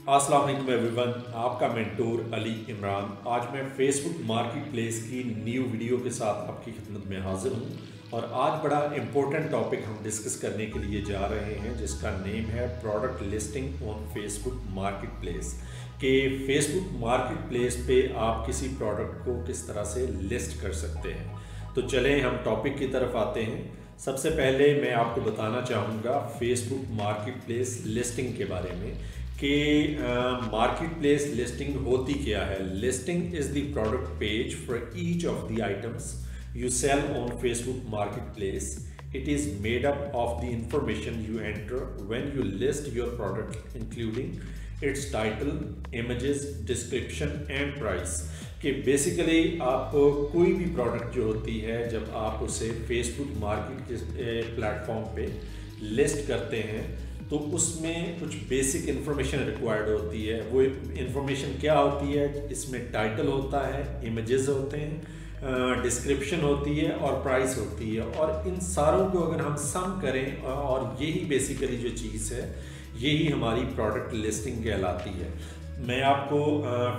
अस्सलाम वालेकुम एवरीवन, आपका मेंटोर अली इमरान। आज मैं फेसबुक मार्केट प्लेस की न्यू वीडियो के साथ आपकी खिदमत में हाजिर हूँ और आज बड़ा इम्पोर्टेंट टॉपिक हम डिस्कस करने के लिए जा रहे हैं जिसका नेम है product listing on Facebook market place. कि फेसबुक मार्केट प्लेस पे आप किसी प्रोडक्ट को किस तरह से लिस्ट कर सकते हैं। तो चलें हम टॉपिक की तरफ आते हैं। सबसे पहले मैं आपको बताना चाहूँगा फेसबुक मार्केट प्लेस लिस्टिंग के बारे में कि मार्केट प्लेस लिस्टिंग होती क्या है। Listing is the product page for each of the items you sell on Facebook Marketplace. It is made up of the information you enter when you list your product, including its title, images, description and price. कि basically आप कोई भी product जो होती है जब आप उसे Facebook मार्केट के प्लेटफॉर्म पे लिस्ट करते हैं तो उसमें कुछ बेसिक इन्फॉर्मेशन रिक्वायर्ड होती है। वो इन्फॉर्मेशन क्या होती है? इसमें टाइटल होता है, इमेजेस होते हैं, डिस्क्रिप्शन होती है और प्राइस होती है। और इन सारों को अगर हम सम करें और यही बेसिकली जो चीज़ है यही हमारी प्रोडक्ट लिस्टिंग कहलाती है। मैं आपको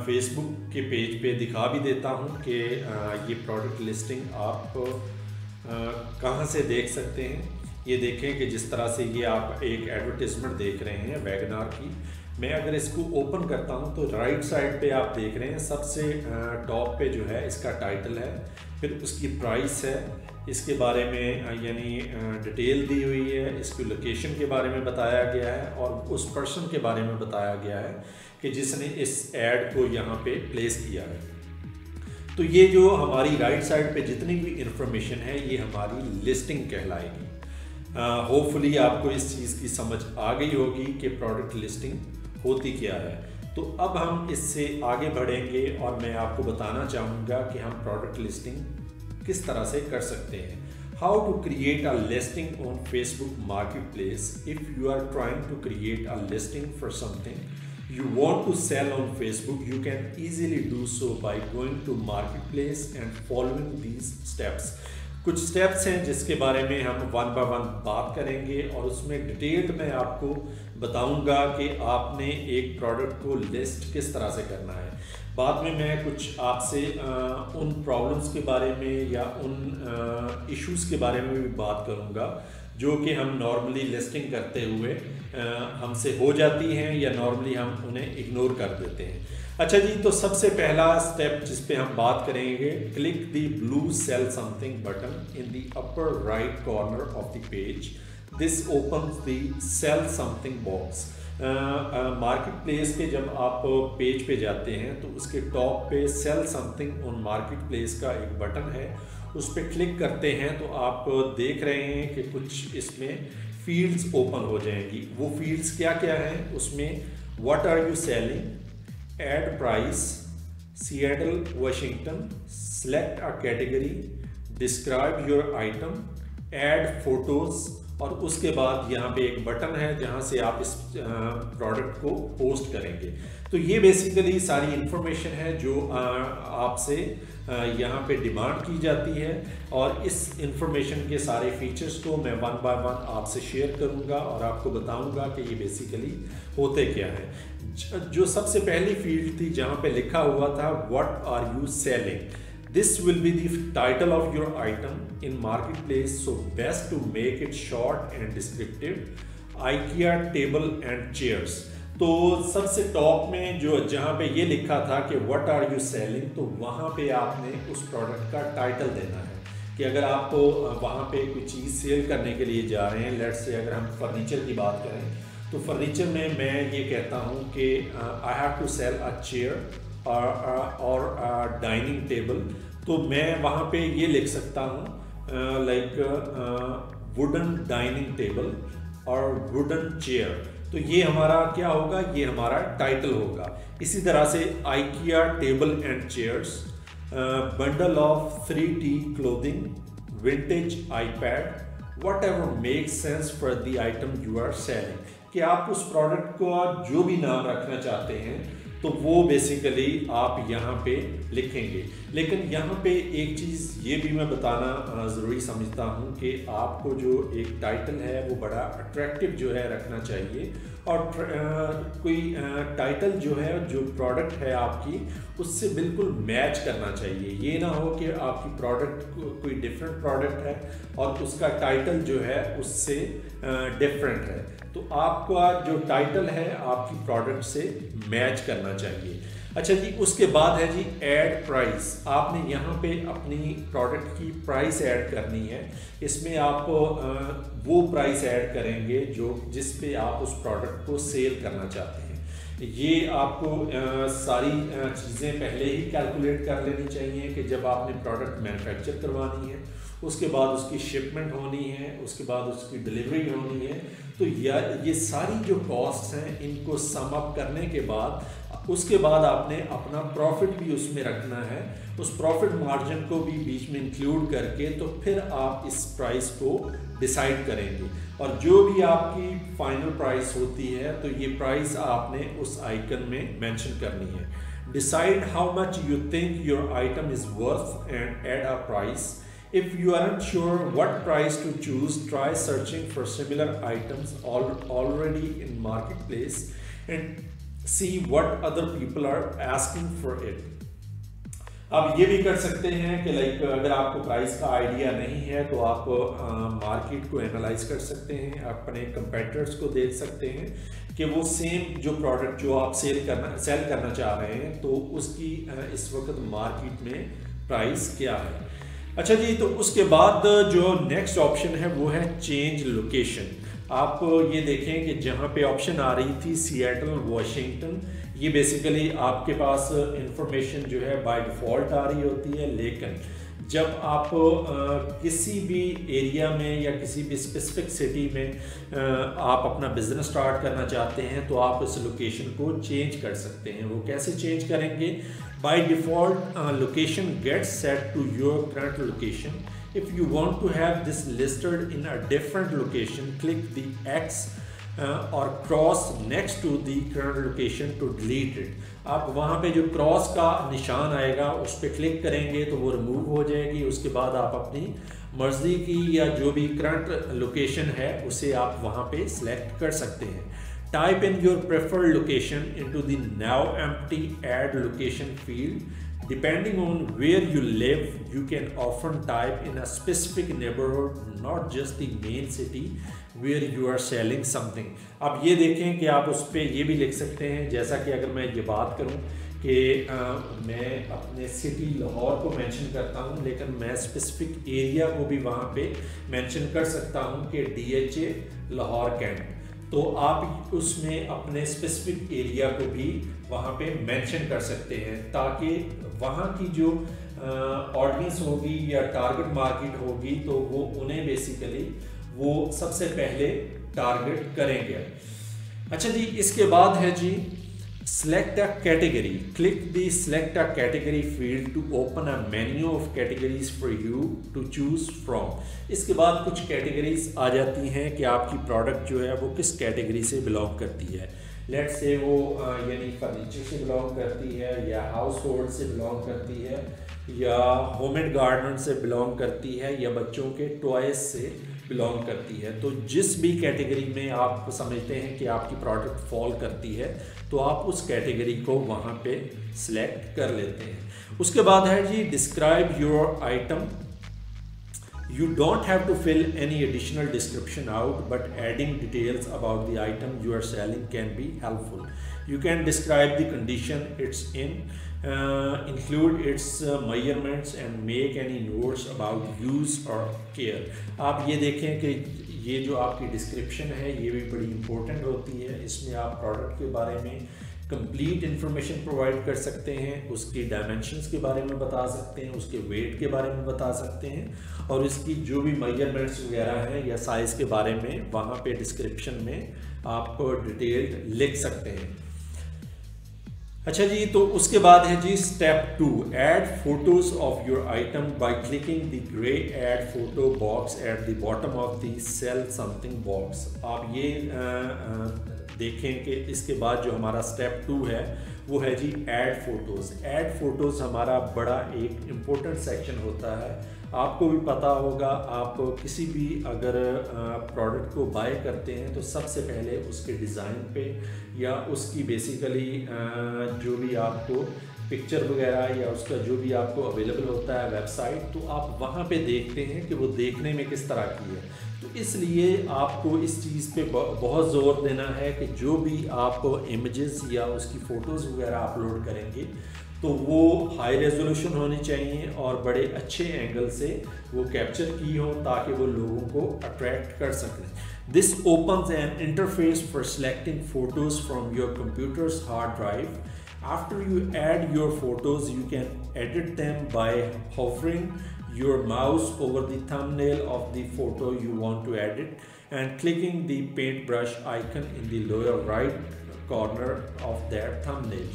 फेसबुक के पेज पे दिखा भी देता हूँ कि ये प्रोडक्ट लिस्टिंग आप कहाँ से देख सकते हैं। ये देखें कि जिस तरह से ये आप एक एडवर्टिजमेंट देख रहे हैं वैगनार की। मैं अगर इसको ओपन करता हूं तो राइट साइड पे आप देख रहे हैं सबसे टॉप पे जो है इसका टाइटल है, फिर उसकी प्राइस है, इसके बारे में यानी डिटेल दी हुई है, इसकी लोकेशन के बारे में बताया गया है और उस पर्सन के बारे में बताया गया है कि जिसने इस ऐड को यहाँ पे प्लेस किया है। तो ये जो हमारी राइट साइड पे जितनी भी इंफॉर्मेशन है ये हमारी लिस्टिंग कहलाएगी। होपफुली आपको इस चीज़ की समझ आ गई होगी कि प्रोडक्ट लिस्टिंग होती क्या है। तो अब हम इससे आगे बढ़ेंगे और मैं आपको बताना चाहूँगा कि हम प्रोडक्ट लिस्टिंग किस तरह से कर सकते हैं। How to create a listing on Facebook marketplace. If you are trying to create a listing for something you want to sell on Facebook, you can easily do so by going to marketplace and following these steps. कुछ steps हैं जिसके बारे में हम one by one बात करेंगे और उसमें डिटेल्ड मैं आपको बताऊंगा कि आपने एक प्रोडक्ट को लिस्ट किस तरह से करना है। बाद में मैं कुछ आपसे उन प्रॉब्लम्स के बारे में या उन इश्यूज़ के बारे में भी बात करूंगा जो कि हम नॉर्मली लिस्टिंग करते हुए हमसे हो जाती हैं या नॉर्मली हम उन्हें इग्नोर कर देते हैं। अच्छा जी, तो सबसे पहला स्टेप जिस पे हम बात करेंगे, click the blue sell something button in the upper right corner of the page. This opens the sell something box. Market place के जब आप पेज पे जाते हैं तो उसके टॉप पे sell something on market place का एक बटन है, उस पर क्लिक करते हैं तो आप देख रहे हैं कि कुछ इसमें फील्ड्स ओपन हो जाएंगी। वो फील्ड्स क्या क्या हैं? उसमें what are you selling, add price, Seattle Washington, select a category, describe your item, add photos और उसके बाद यहाँ पे एक बटन है जहाँ से आप इस प्रोडक्ट को पोस्ट करेंगे। तो ये बेसिकली सारी इंफॉर्मेशन है जो आपसे यहाँ पे डिमांड की जाती है और इस इंफॉर्मेशन के सारे फीचर्स को मैं वन बाय वन आपसे शेयर करूँगा और आपको बताऊँगा कि ये बेसिकली होते क्या है। जो सबसे पहली फील्ड थी जहाँ पे लिखा हुआ था what are you selling, this will be the title of your item in marketplace, so best to make it short and descriptive. IKEA table and chairs। तो सबसे टॉप में जो जहाँ पे ये लिखा था कि व्हाट आर यू सेलिंग, तो वहाँ पे आपने उस प्रोडक्ट का टाइटल देना है कि अगर आप वहाँ पे कोई चीज़ सेल करने के लिए जा रहे हैं, लेट्स से अगर हम फर्नीचर की बात करें तो फर्नीचर में मैं ये कहता हूँ कि I have to sell a chair और डाइनिंग टेबल, तो मैं वहाँ पे ये लिख सकता हूँ लाइक वुडन डाइनिंग टेबल और वुडन चेयर। तो ये हमारा क्या होगा? ये हमारा टाइटल होगा। इसी तरह से IKEA table and chairs, bundle of 3T clothing, vintage iPad, whatever makes sense for the item you are selling। कि आप उस प्रोडक्ट को जो भी नाम रखना चाहते हैं तो वो बेसिकली आप यहाँ पे लिखेंगे। लेकिन यहाँ पे एक चीज़ ये भी मैं बताना ज़रूरी समझता हूँ कि आपको जो एक टाइटल है वो बड़ा अट्रैक्टिव जो है रखना चाहिए और कोई टाइटल जो है, जो प्रोडक्ट है आपकी, उससे बिल्कुल मैच करना चाहिए। ये ना हो कि आपकी प्रोडक्ट कोई डिफरेंट प्रोडक्ट है और उसका टाइटल जो है उससे डिफरेंट है। तो आपका जो टाइटल है आपकी प्रोडक्ट से मैच करना चाहिए। अच्छा जी, उसके बाद है जी ऐड प्राइस। आपने यहाँ पे अपनी प्रोडक्ट की प्राइस ऐड करनी है। इसमें आप वो प्राइस ऐड करेंगे जिस पे आप उस प्रोडक्ट को सेल करना चाहते हैं। ये आपको सारी चीज़ें पहले ही कैलकुलेट कर लेनी चाहिए कि जब आपने प्रोडक्ट मैन्युफैक्चर करवानी है, उसके बाद उसकी शिपमेंट होनी है, उसके बाद उसकी डिलीवरी होनी है, तो ये सारी जो कॉस्ट्स हैं इनको सम अप करने के बाद उसके बाद आपने अपना प्रॉफिट भी उसमें रखना है। उस प्रॉफिट मार्जिन को भी बीच में इंक्लूड करके तो फिर आप इस प्राइस को डिसाइड करेंगे। और जो भी आपकी फाइनल प्राइस होती है तो ये प्राइस आपने उस आइकन में मेंशन करनी है। Decide how much you think your item is worth and add a price. If you aren't sure what price to choose, try searching for similar items already in marketplace and see what other people are asking for it. आप ये भी कर सकते हैं कि अगर आपको price का आइडिया नहीं है तो आप मार्केट को एनालाइज कर सकते हैं, अपने कंपेटिटर्स को देख सकते हैं कि वो सेम जो प्रोडक्ट जो आप सेल करना चाह रहे हैं तो उसकी इस वक्त मार्केट में प्राइस क्या है। अच्छा जी, तो उसके बाद जो नेक्स्ट ऑप्शन है वो है चेंज लोकेशन। आप ये देखें कि जहाँ पे ऑप्शन आ रही थी सिएटल वॉशिंगटन, ये बेसिकली आपके पास इंफॉर्मेशन जो है बाय डिफ़ॉल्ट आ रही होती है। लेकिन जब आप किसी भी एरिया में या किसी भी स्पेसिफिक सिटी में आप अपना बिजनेस स्टार्ट करना चाहते हैं तो आप उस लोकेशन को चेंज कर सकते हैं। वो कैसे चेंज करेंगे? By default location gets set to your current location. If you want to have this listed in a different location, click the X or cross next to the current location to delete it. आप वहाँ पे जो cross का निशान आएगा उस पर click करेंगे तो वो रिमूव हो जाएगी। उसके बाद आप अपनी मर्जी की या जो भी करंट लोकेशन है उसे आप वहाँ पे सिलेक्ट कर सकते हैं। Type in your preferred location into the now empty add location field. Depending on where you live, you can often type in a specific neighborhood, not just the main city where you are selling something. अब ये देखें कि आप उस पर ये भी लिख सकते हैं, जैसा कि अगर मैं ये बात करूं कि मैं अपने सिटी लाहौर को मेंशन करता हूं, लेकिन मैं स्पेसिफिक एरिया को भी वहां पे मेंशन कर सकता हूं कि DHA लाहौर कैंट। तो आप उसमें अपने स्पेसिफिक एरिया को भी वहाँ पे मेंशन कर सकते हैं ताकि वहाँ की जो ऑडियंस होगी या टारगेट मार्केट होगी तो वो उन्हें बेसिकली वो सबसे पहले टारगेट करेंगे। अच्छा जी, इसके बाद है जी select a category. Click the select a category field to open a menu of categories for you to choose from. इसके बाद कुछ कैटेगरीज आ जाती हैं कि आपकी प्रोडक्ट जो है वो किस कैटेगरी से बिलोंग करती है। लेट्स से वो यानी फर्नीचर से बिलोंग करती है या हाउस होल्ड से बिलोंग करती है या होममेड गार्डन से बिलोंग करती है या बच्चों के टॉयज से बिलोंग करती है। तो जिस भी कैटेगरी में आप समझते हैं कि आपकी प्रोडक्ट फॉल करती है तो आप उस कैटेगरी को वहाँ पे सिलेक्ट कर लेते हैं। उसके बाद है जी describe your item. You don't have to fill any additional description out, but adding details about the item you are selling can be helpful. You can describe the condition it's in, include its measurements and make any notes about use or care. आप ये देखें कि ये जो आपकी description है ये भी बड़ी इंपॉर्टेंट होती है। इसमें आप प्रोडक्ट के बारे में कंप्लीट इन्फॉर्मेशन प्रोवाइड कर सकते हैं, उसकी डायमेंशंस के बारे में बता सकते हैं, उसके वेट के बारे में बता सकते हैं और इसकी जो भी मेजरमेंट्स वगैरह हैं या साइज़ के बारे में वहाँ पे डिस्क्रिप्शन में आप डिटेल्ड लिख सकते हैं। अच्छा जी, तो उसके बाद है जी step 2, add photos of your item by clicking the grey add photo box at the bottom of the sell something box. आप ये देखें कि इसके बाद जो हमारा स्टेप 2 है वो है जी ऐड फोटोज़। ऐड फोटोज़ हमारा बड़ा एक इम्पोर्टेंट सेक्शन होता है आपको भी पता होगा, आप किसी भी अगर प्रोडक्ट को बाय करते हैं तो सबसे पहले उसके डिज़ाइन पे या उसकी बेसिकली जो भी आपको पिक्चर वगैरह या उसका जो भी आपको अवेलेबल होता है वेबसाइट, तो आप वहाँ पे देखते हैं कि वो देखने में किस तरह की है। तो इसलिए आपको इस चीज़ पे बहुत ज़ोर देना है कि जो भी आप इमेजेस या उसकी फ़ोटोज़ वगैरह अपलोड करेंगे तो वो हाई रेजोल्यूशन होनी चाहिए और बड़े अच्छे एंगल से वो कैप्चर की हो ताकि वो लोगों को अट्रैक्ट कर सकें। This opens N interface for selecting photos from your computers hard drive. After you add your photos, you can edit them by hovering your mouse over the thumbnail of the photo you want to edit and clicking the paintbrush icon in the lower right corner of that thumbnail.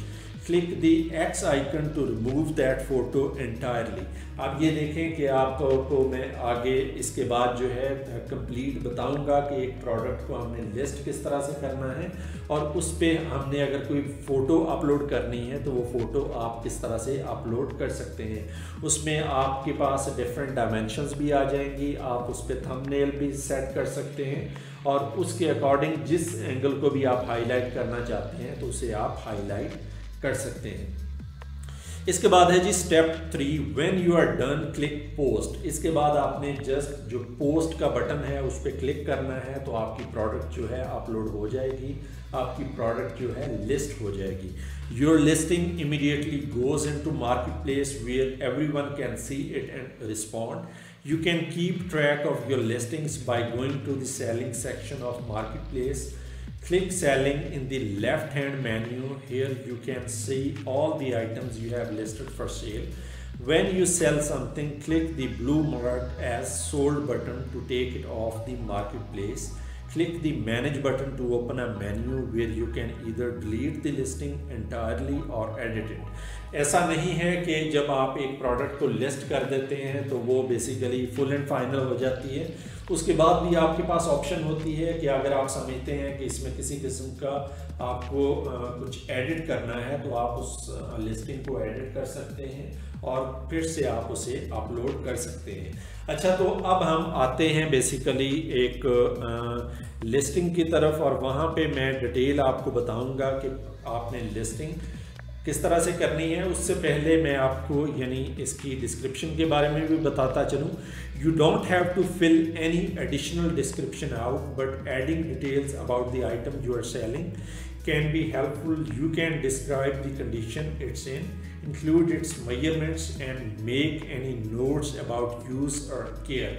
Click the X icon to remove that photo entirely. आप ये देखें कि आपको मैं आगे इसके बाद जो है कंप्लीट बताऊंगा कि एक प्रोडक्ट को हमने लिस्ट किस तरह से करना है और उस पर हमने अगर कोई फ़ोटो अपलोड करनी है तो वो फ़ोटो आप किस तरह से अपलोड कर सकते हैं। उसमें आपके पास डिफरेंट डायमेंशंस भी आ जाएंगी, आप उस पर थंबनेल भी सेट कर सकते हैं और उसके अकॉर्डिंग जिस एंगल को भी आप हाईलाइट करना चाहते हैं तो उसे आप हाईलाइट कर सकते हैं। इसके बाद है जी step 3, when you are done click post. इसके बाद आपने जस्ट जो पोस्ट का बटन है उस पर क्लिक करना है तो आपकी प्रोडक्ट जो है अपलोड हो जाएगी, आपकी प्रोडक्ट जो है लिस्ट हो जाएगी। Your listing immediately goes into marketplace where everyone can see it and respond. You can keep track of your listings by going to the selling section of marketplace. Click selling in the left hand menu. Here you can see all the items you have listed for sale. When you sell something, click the blue mark as sold button to take it off the marketplace. Click the manage button to open a menu where you can either delete the listing entirely or edit it. ऐसा नहीं है कि जब आप एक product को list कर देते हैं तो वो बेसिकली फुल एंड फाइनल हो जाती है। उसके बाद भी आपके पास ऑप्शन होती है कि अगर आप समझते हैं कि इसमें किसी किस्म का आपको कुछ एडिट करना है तो आप उस लिस्टिंग को एडिट कर सकते हैं और फिर से आप उसे अपलोड कर सकते हैं। अच्छा, तो अब हम आते हैं बेसिकली एक लिस्टिंग की तरफ और वहाँ पे मैं डिटेल आपको बताऊंगा कि आपने लिस्टिंग किस तरह से करनी है। उससे पहले मैं आपको यानी इसकी डिस्क्रिप्शन के बारे में भी बताता चलूँ। You don't have to fill any additional description out, but adding details about the item you are selling can be helpful. You can describe the condition it's in, include its measurements and make any notes about use or care.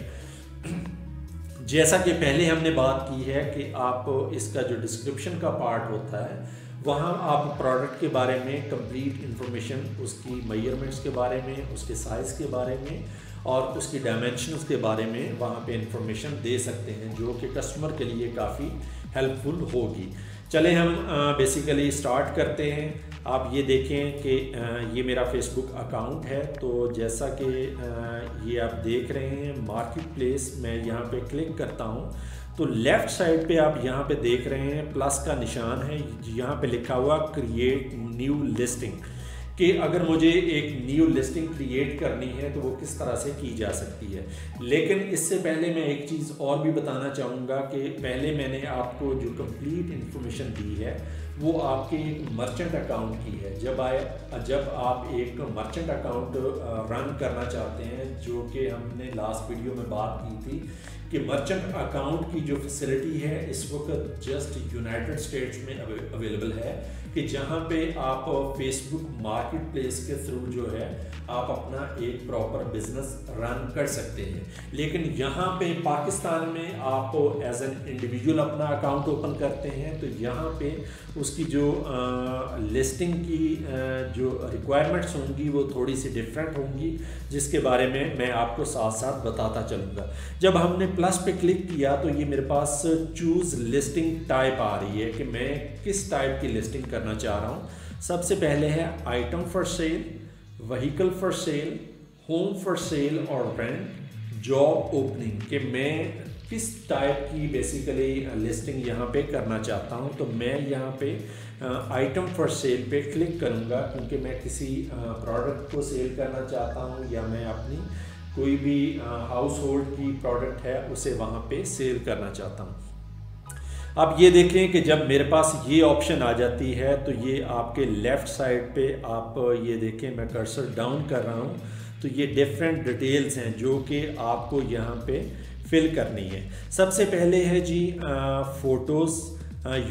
जैसा कि पहले हमने बात की है कि आप इसका जो डिस्क्रिप्शन का पार्ट होता है वहाँ आप प्रोडक्ट के बारे में कंप्लीट इंफॉर्मेशन, उसकी मेजरमेंट्स के बारे में, उसके साइज़ के बारे में और उसकी डायमेंशंस के बारे में वहाँ पे इंफॉर्मेशन दे सकते हैं जो कि कस्टमर के लिए काफ़ी हेल्पफुल होगी। चले हम बेसिकली स्टार्ट करते हैं। आप ये देखें कि ये मेरा फेसबुक अकाउंट है, तो जैसा कि ये आप देख रहे हैं मार्केट प्लेस, मैं यहाँ पे क्लिक करता हूँ तो लेफ़्ट साइड पे आप यहाँ पे देख रहे हैं प्लस का निशान है, यहाँ पे लिखा हुआ क्रिएट न्यू लिस्टिंग कि अगर मुझे एक न्यू लिस्टिंग क्रिएट करनी है तो वो किस तरह से की जा सकती है। लेकिन इससे पहले मैं एक चीज़ और भी बताना चाहूँगा कि पहले मैंने आपको जो कंप्लीट इन्फॉर्मेशन दी है वो आपके एक मर्चेंट अकाउंट की है। जब आप एक मर्चेंट अकाउंट रन करना चाहते हैं, जो कि हमने लास्ट वीडियो में बात की थी कि मर्चेंट अकाउंट की जो फैसिलिटी है इस वक्त जस्ट यूनाइटेड स्टेट्स में अवेलेबल है कि जहां पे आप फेसबुक मार्केट प्लेस के थ्रू जो है आप अपना एक प्रॉपर बिजनेस रन कर सकते हैं। लेकिन यहाँ पे पाकिस्तान में आप एज एन इंडिविजुअल अपना अकाउंट ओपन करते हैं तो यहाँ पे उसकी जो लिस्टिंग की जो रिक्वायरमेंट्स होंगी वो थोड़ी सी डिफरेंट होंगी, जिसके बारे में मैं आपको साथ साथ बताता चलूँगा। जब हमने प्लस पे क्लिक किया तो ये मेरे पास चूज़ लिस्टिंग टाइप आ रही है कि मैं किस टाइप की लिस्टिंग करना चाह रहा हूँ। सबसे पहले है item for sale, vehicle for sale, home for sale और रेंट, जॉब ओपनिंग, कि मैं किस टाइप की बेसिकली लिस्टिंग यहाँ पे करना चाहता हूँ। तो मैं यहाँ पे आइटम फॉर सेल पे क्लिक करूँगा क्योंकि मैं किसी प्रोडक्ट को सेल करना चाहता हूँ या मैं अपनी कोई भी हाउस होल्ड की प्रोडक्ट है उसे वहाँ पे सेल करना चाहता हूँ। अब ये देखें कि जब मेरे पास ये ऑप्शन आ जाती है तो ये आपके लेफ़्ट साइड पे आप ये देखें, मैं कर्सर डाउन कर रहा हूँ तो ये डिफरेंट डिटेल्स हैं जो कि आपको यहाँ पे फिल करनी है। सबसे पहले है जी photos.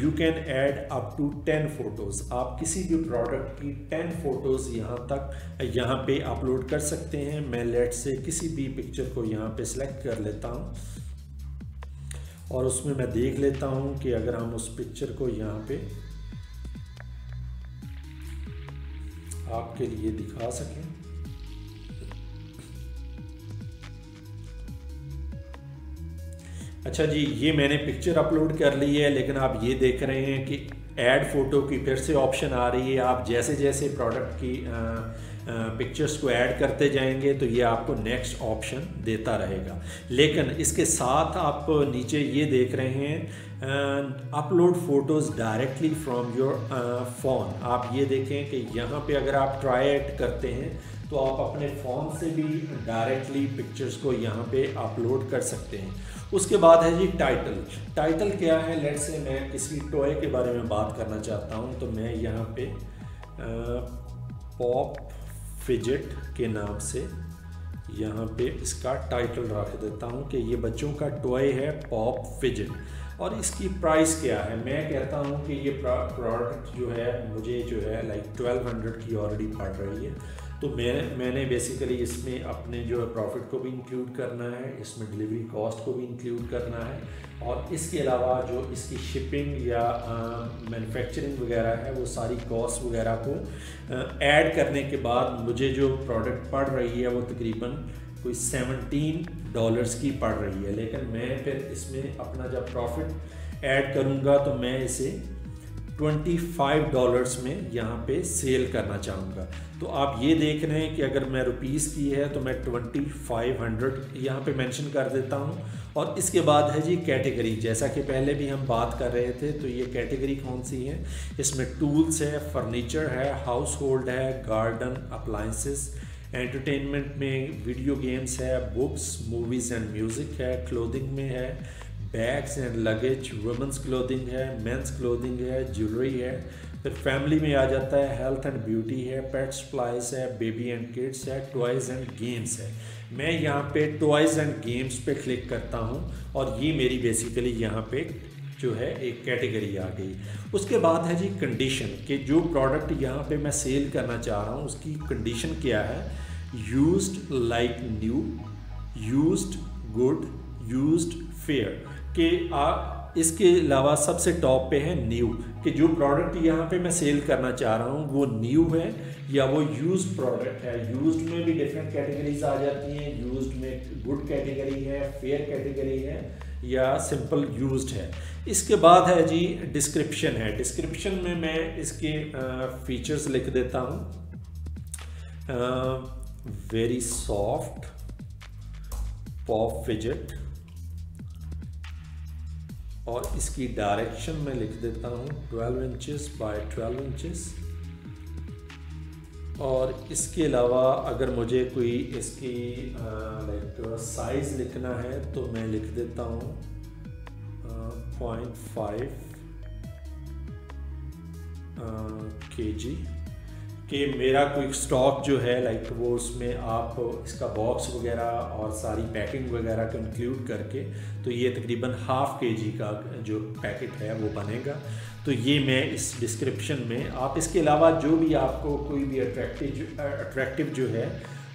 You can add up to 10 photos. आप किसी भी प्रोडक्ट की 10 फ़ोटोज़ यहाँ पे अपलोड कर सकते हैं। मैं लेट से किसी भी पिक्चर को यहाँ पे सिलेक्ट कर लेता हूँ और उसमें मैं देख लेता हूँ कि अगर हम उस पिक्चर को यहाँ पे आपके लिए दिखा सकें। अच्छा जी, ये मैंने पिक्चर अपलोड कर ली है, लेकिन आप ये देख रहे हैं कि ऐड फ़ोटो की फिर से ऑप्शन आ रही है। आप जैसे जैसे प्रोडक्ट की पिक्चर्स को ऐड करते जाएंगे तो ये आपको नेक्स्ट ऑप्शन देता रहेगा। लेकिन इसके साथ आप नीचे ये देख रहे हैं upload photos directly from your phone. आप ये देखें कि यहाँ पे अगर आप ट्राई इट करते हैं तो आप अपने फ़ोन से भी डायरेक्टली पिक्चर्स को यहाँ पे अपलोड कर सकते हैं। उसके बाद है जी टाइटल। टाइटल क्या है? लेट्स से मैं किसी टॉय के बारे में बात करना चाहता हूँ तो मैं यहाँ पे पॉप फिजेट के नाम से यहाँ पे इसका टाइटल रख देता हूँ कि ये बच्चों का टॉय है पॉप फिजेट, और इसकी प्राइस क्या है। मैं कहता हूँ कि ये प्रोडक्ट जो है मुझे जो है लाइक 1200 की ऑलरेडी पड़ रही है। तो मैंने बेसिकली इसमें अपने जो है प्रॉफिट को भी इंक्लूड करना है, इसमें डिलीवरी कॉस्ट को भी इंक्लूड करना है, और इसके अलावा जो इसकी शिपिंग या मैन्युफैक्चरिंग वगैरह है वो सारी कॉस्ट वगैरह को ऐड करने के बाद मुझे जो प्रोडक्ट पड़ रही है वो तकरीबन कोई $17 की पड़ रही है। लेकिन मैं फिर इसमें अपना जब प्रॉफिट ऐड करूँगा तो मैं इसे $25 में यहाँ पे सेल करना चाहूँगा। तो आप ये देख रहे हैं कि अगर मैं रुपीस की है तो मैं 2500 यहाँ पे मेंशन कर देता हूँ। और इसके बाद है जी कैटेगरी। जैसा कि पहले भी हम बात कर रहे थे तो ये कैटेगरी कौन सी है, इसमें टूल्स है, फर्नीचर है, हाउस होल्ड है, गार्डन, अप्लाइंसेस, एंटरटेनमेंट में वीडियो गेम्स है, बुक्स, मूवीज़ एंड म्यूज़िक है, क्लोथिंग में है, bags and luggage, women's clothing है, मेंस क्लोथिंग है, ज्वेलरी है, फिर फैमिली में आ जाता है, हेल्थ एंड ब्यूटी है, पेट सप्लाइज है, बेबी एंड किड्स है, टॉयज़ एंड गेम्स है। मैं यहाँ पे टॉयज़ एंड गेम्स पे क्लिक करता हूँ और ये मेरी बेसिकली यहाँ पे जो है एक कैटेगरी आ गई। उसके बाद है जी कंडीशन, कि जो प्रोडक्ट यहाँ पे मैं सेल करना चाह रहा हूँ उसकी कंडीशन क्या है। Used like new, used good, used fair. कि इसके अलावा सबसे टॉप पे है न्यू, कि जो प्रोडक्ट यहाँ पे मैं सेल करना चाह रहा हूँ वो न्यू है या वो यूज्ड प्रोडक्ट है। यूज्ड में भी डिफरेंट कैटेगरीज आ जाती हैं। यूज्ड में गुड कैटेगरी है, फेयर कैटेगरी है या सिंपल यूज्ड है। इसके बाद है जी डिस्क्रिप्शन है। डिस्क्रिप्शन में मैं इसके फीचर्स लिख देता हूँ। वेरी सॉफ्ट पॉप फिजेट, और इसकी डायरेक्शन में लिख देता हूँ 12 इंचेस बाय 12 इंचेस। और इसके अलावा अगर मुझे कोई इसकी लाइक साइज़ लिखना है तो मैं लिख देता हूँ 0.5 kg। कि मेरा कोई स्टॉक जो है लाइक वो उसमें आप इसका बॉक्स वगैरह और सारी पैकिंग वगैरह को इंक्लूड करके तो ये तकरीबन ½ kg का जो पैकेट है वो बनेगा। तो ये मैं इस डिस्क्रिप्शन में आप इसके अलावा जो भी आपको कोई भी अट्रैक्टिव जो है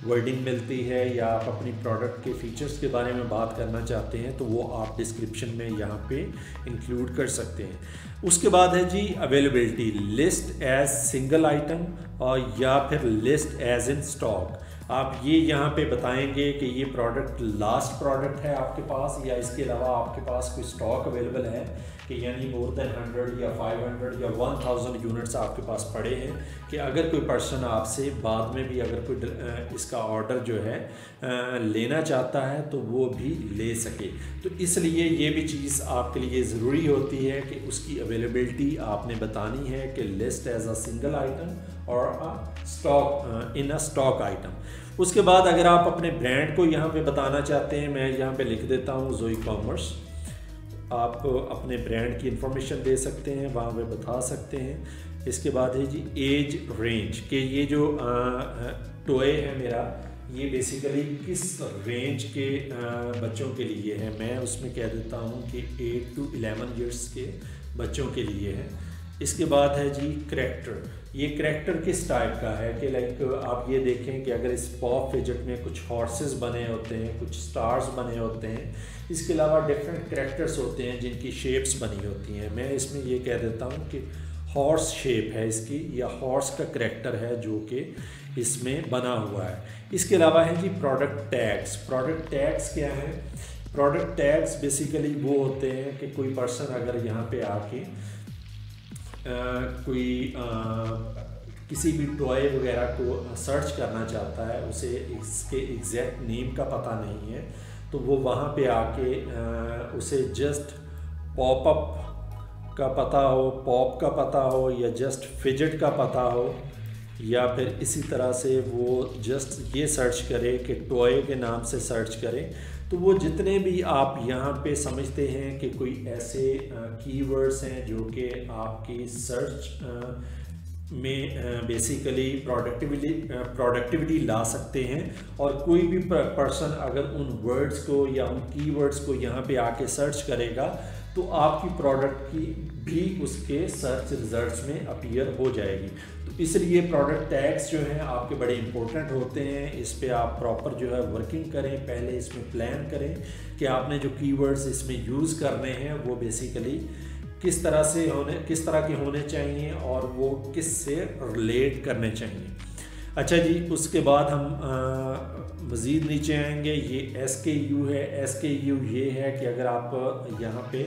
वर्डिंग मिलती है या आप अपनी प्रोडक्ट के फीचर्स के बारे में बात करना चाहते हैं तो वो आप डिस्क्रिप्शन में यहाँ पे इंक्लूड कर सकते हैं। उसके बाद है जी availability, list as single item और या फिर लिस्ट एज इन स्टॉक। आप ये यहाँ पे बताएंगे कि ये प्रोडक्ट लास्ट प्रोडक्ट है आपके पास या इसके अलावा आपके पास कोई स्टॉक अवेलेबल है कि यानी मोर देन 100 या 500 या 1000 यूनिट्स आपके पास पड़े हैं कि अगर कोई पर्सन आपसे बाद में भी अगर कोई इसका ऑर्डर जो है लेना चाहता है तो वो भी ले सके। तो इसलिए ये भी चीज़ आपके लिए ज़रूरी होती है कि उसकी अवेलेबिलिटी आपने बतानी है कि list as a single item और stock in a stock item. उसके बाद अगर आप अपने ब्रांड को यहाँ पे बताना चाहते हैं, मैं यहाँ पे लिख देता हूँ जोई कॉमर्स। आप अपने ब्रांड की इंफॉर्मेशन दे सकते हैं, वहाँ पे बता सकते हैं। इसके बाद है जी एज रेंज कि ये जो टॉय है मेरा ये बेसिकली किस रेंज के बच्चों के लिए है। मैं उसमें कह देता हूँ कि 8 to 11 ईयर्स के बच्चों के लिए है। इसके बाद है जी करैक्टर। ये करैक्टर किस टाइप का है कि लाइक आप ये देखें कि अगर इस पॉप फिजेट में कुछ हॉर्सेस बने होते हैं, कुछ स्टार्स बने होते हैं, इसके अलावा डिफरेंट करैक्टर्स होते हैं जिनकी शेप्स बनी होती हैं। मैं इसमें ये कह देता हूँ कि हॉर्स शेप है इसकी या हॉर्स का करैक्टर है जो कि इसमें बना हुआ है। इसके अलावा है जी प्रोडक्ट टैग्स। प्रोडक्ट टैग्स क्या है? प्रोडक्ट टैग्स बेसिकली वो होते हैं कि कोई पर्सन अगर यहाँ पे आके किसी भी टॉय वगैरह को सर्च करना चाहता है, उसे इसके एग्जैक्ट नेम का पता नहीं है, तो वो वहाँ पे आके उसे जस्ट पॉपअप का पता हो, पॉप का पता हो या जस्ट फिजेट का पता हो या फिर इसी तरह से वो जस्ट ये सर्च करे कि टॉय के नाम से सर्च करे। तो वो जितने भी आप यहाँ पे समझते हैं कि कोई ऐसे कीवर्ड्स हैं जो कि आपकी सर्च में बेसिकली प्रोडक्टिविटी ला सकते हैं, और कोई भी पर्सन अगर उन वर्ड्स को या उन कीवर्ड्स को यहाँ पे आके सर्च करेगा तो आपकी प्रोडक्ट की भी उसके सर्च रिजल्ट्स में अपीयर हो जाएगी। तो इसलिए प्रोडक्ट टैग्स जो हैं आपके बड़े इंपॉर्टेंट होते हैं। इस पे आप प्रॉपर जो है वर्किंग करें, पहले इसमें प्लान करें कि आपने जो कीवर्ड्स इसमें यूज़ करने हैं वो बेसिकली किस तरह के होने चाहिए और वो किस से रिलेट करने चाहिए। अच्छा जी, उसके बाद हम मज़ीद नीचे आएंगे। ये SKU है। SKU ये है कि अगर आप यहाँ पे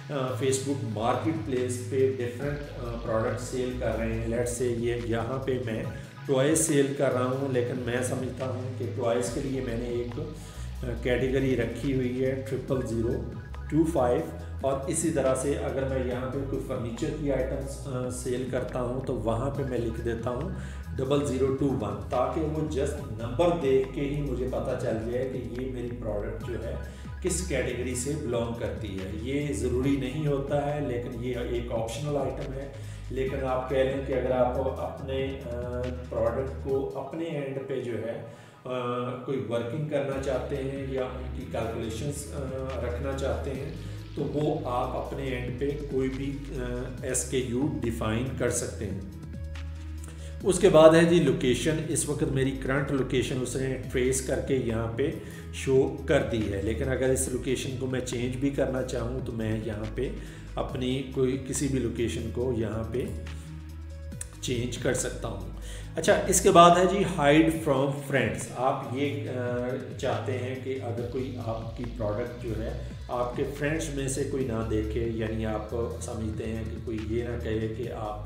फेसबुक मार्केट प्लेस पे डिफरेंट प्रोडक्ट सेल कर रहे हैं, लेट्स से ये यहाँ पे मैं टॉयज़ सेल कर रहा हूँ, लेकिन मैं समझता हूँ कि टॉयज़ के लिए मैंने एक कैटेगरी रखी हुई है 0025, और इसी तरह से अगर मैं यहाँ पे कोई फर्नीचर की आइटम्स सेल करता हूँ तो वहाँ पे मैं लिख देता हूँ 0021, ताकि वो जस्ट नंबर देख के ही मुझे पता चल जाए कि ये मेरी प्रोडक्ट जो है किस कैटेगरी से बिलोंग करती है। ये ज़रूरी नहीं होता है, लेकिन ये एक ऑप्शनल आइटम है। लेकिन आप कह लें कि अगर आप अपने प्रोडक्ट को अपने एंड पे जो है कोई वर्किंग करना चाहते हैं या उनकी कैलकुलेशंस रखना चाहते हैं तो वो आप अपने एंड पे कोई भी SKU डिफ़ाइन कर सकते हैं। उसके बाद है जी लोकेशन। इस वक्त मेरी करंट लोकेशन उसने ट्रेस करके यहाँ पे शो कर दी है, लेकिन अगर इस लोकेशन को मैं चेंज भी करना चाहूँ तो मैं यहाँ पे अपनी किसी भी लोकेशन को यहाँ पे चेंज कर सकता हूँ। अच्छा, इसके बाद है जी हाइड फ्रॉम फ्रेंड्स। आप ये चाहते हैं कि अगर कोई आपकी प्रोडक्ट जो है आपके फ्रेंड्स में से कोई ना देखे, यानी आप समझते हैं कि कोई ये ना कहे कि आप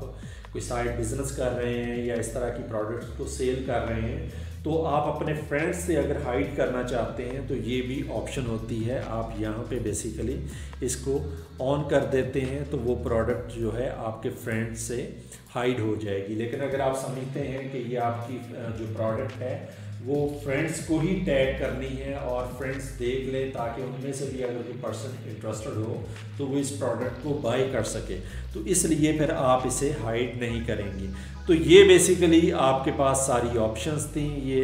कोई साइड बिजनेस कर रहे हैं या इस तरह की प्रोडक्ट को सेल कर रहे हैं, तो आप अपने फ्रेंड्स से अगर हाइड करना चाहते हैं तो ये भी ऑप्शन होती है। आप यहाँ पे बेसिकली इसको ऑन कर देते हैं तो वो प्रोडक्ट जो है आपके फ्रेंड्स से हाइड हो जाएगी। लेकिन अगर आप समझते हैं कि ये आपकी जो प्रोडक्ट है वो फ्रेंड्स को ही टैग करनी है और फ्रेंड्स देख लें, ताकि उनमें से भी अगर कोई पर्सन इंटरेस्टेड हो तो वो इस प्रोडक्ट को बाय कर सके, तो इसलिए फिर आप इसे हाइड नहीं करेंगे। तो ये बेसिकली आपके पास सारी ऑप्शंस थी। ये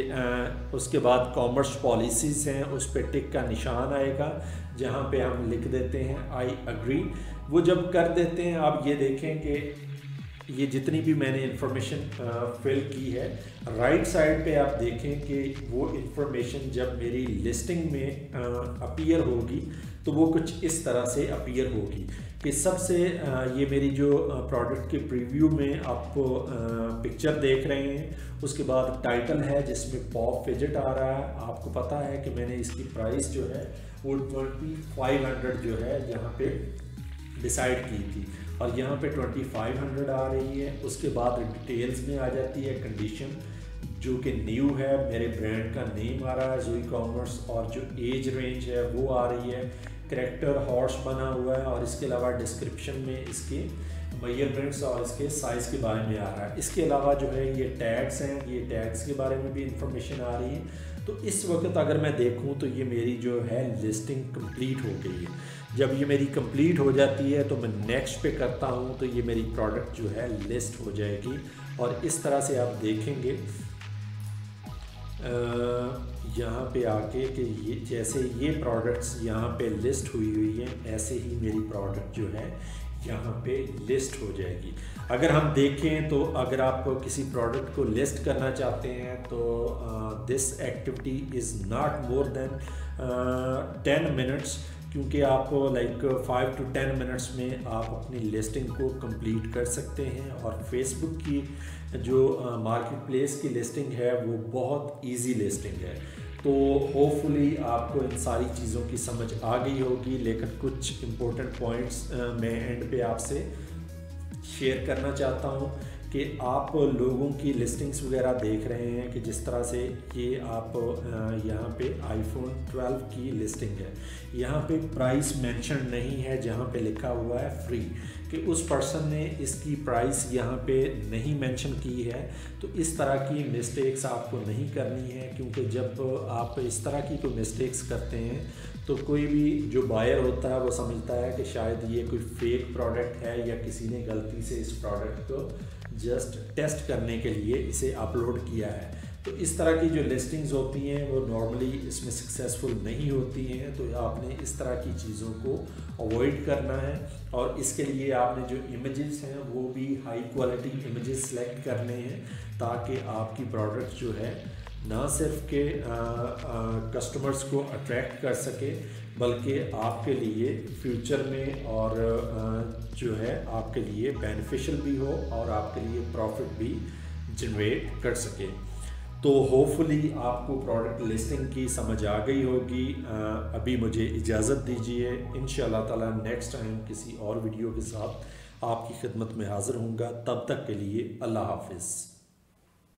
उसके बाद कॉमर्स पॉलिसीज़ हैं, उस पर टिक का निशान आएगा जहाँ पे हम लिख देते हैं आई अग्री। वो जब कर देते हैं आप ये देखें कि ये जितनी भी मैंने इंफॉर्मेशन फिल की है, राइट साइड पे आप देखें कि वो इंफॉर्मेशन जब मेरी लिस्टिंग में अपीयर होगी तो वो कुछ इस तरह से अपीयर होगी कि सबसे ये मेरी जो प्रोडक्ट के प्रीव्यू में आपको पिक्चर देख रहे हैं, उसके बाद टाइटल है जिसमें पॉप फिजेट आ रहा है। आपको पता है कि मैंने इसकी प्राइस जो है वो 2500 जो है यहाँ पे डिसाइड की थी। और यहाँ पे 2500 आ रही है। उसके बाद डिटेल्स में आ जाती है कंडीशन जो कि न्यू है, मेरे ब्रांड का नेम आ रहा है ज़ोई कॉमर्स, और जो एज रेंज है वो आ रही है, करैक्टर हॉर्स बना हुआ है, और इसके अलावा डिस्क्रिप्शन में इसके मेजरमेंट्स और इसके साइज़ के बारे में आ रहा है। इसके अलावा जो है ये टैग्स हैं, ये टैग्स के बारे में भी इंफॉर्मेशन आ रही है। तो इस वक्त अगर मैं देखूं तो ये मेरी जो है लिस्टिंग कंप्लीट हो गई है। जब ये मेरी कंप्लीट हो जाती है तो मैं नेक्स्ट पे करता हूं तो ये मेरी प्रोडक्ट जो है लिस्ट हो जाएगी। और इस तरह से आप देखेंगे यहाँ पे आके कि ये जैसे ये प्रोडक्ट्स यहाँ पे लिस्ट हुई हैं, ऐसे ही मेरी प्रोडक्ट जो है यहाँ पे लिस्ट हो जाएगी। अगर हम देखें तो अगर आप किसी प्रोडक्ट को लिस्ट करना चाहते हैं तो this activity is not more than 10 minutes, क्योंकि आप लाइक 5 to 10 मिनट्स में आप अपनी लिस्टिंग को कंप्लीट कर सकते हैं। और फेसबुक की जो मार्केट प्लेस की लिस्टिंग है वो बहुत इजी लिस्टिंग है। तो होपफुली आपको इन सारी चीज़ों की समझ आ गई होगी, लेकिन कुछ इम्पोर्टेंट पॉइंट्स मैं एंड पे आपसे शेयर करना चाहता हूँ कि आप लोगों की लिस्टिंग्स वगैरह देख रहे हैं कि जिस तरह से ये आप यहाँ पे iPhone 12 की लिस्टिंग है, यहाँ पे प्राइस मेंशन नहीं है, जहाँ पे लिखा हुआ है फ्री, कि उस पर्सन ने इसकी प्राइस यहाँ पे नहीं मेंशन की है। तो इस तरह की मिस्टेक्स आपको नहीं करनी है, क्योंकि जब आप इस तरह की कोई मिस्टेक्स करते हैं तो कोई भी जो बायर होता है वो समझता है कि शायद ये कोई फेक प्रोडक्ट है या किसी ने गलती से इस प्रोडक्ट को जस्ट टेस्ट करने के लिए इसे अपलोड किया है। तो इस तरह की जो लिस्टिंग्स होती हैं वो नॉर्मली इसमें सक्सेसफुल नहीं होती हैं। तो आपने इस तरह की चीज़ों को अवॉइड करना है, और इसके लिए आपने जो इमेजेस हैं वो भी हाई क्वालिटी इमेजेस सेलेक्ट करने हैं, ताकि आपकी प्रोडक्ट जो है ना सिर्फ के कस्टमर्स को अट्रैक्ट कर सके, बल्कि आपके लिए फ्यूचर में और जो है आपके लिए बेनिफिशियल भी हो और आपके लिए प्रॉफिट भी जनरेट कर सके। तो होपफुली आपको प्रोडक्ट लिस्टिंग की समझ आ गई होगी। अभी मुझे इजाज़त दीजिए, इंशाअल्लाह ताला नेक्स्ट टाइम किसी और वीडियो के साथ आपकी खिदमत में हाज़िर होऊंगा। तब तक के लिए अल्लाह हाफिज़।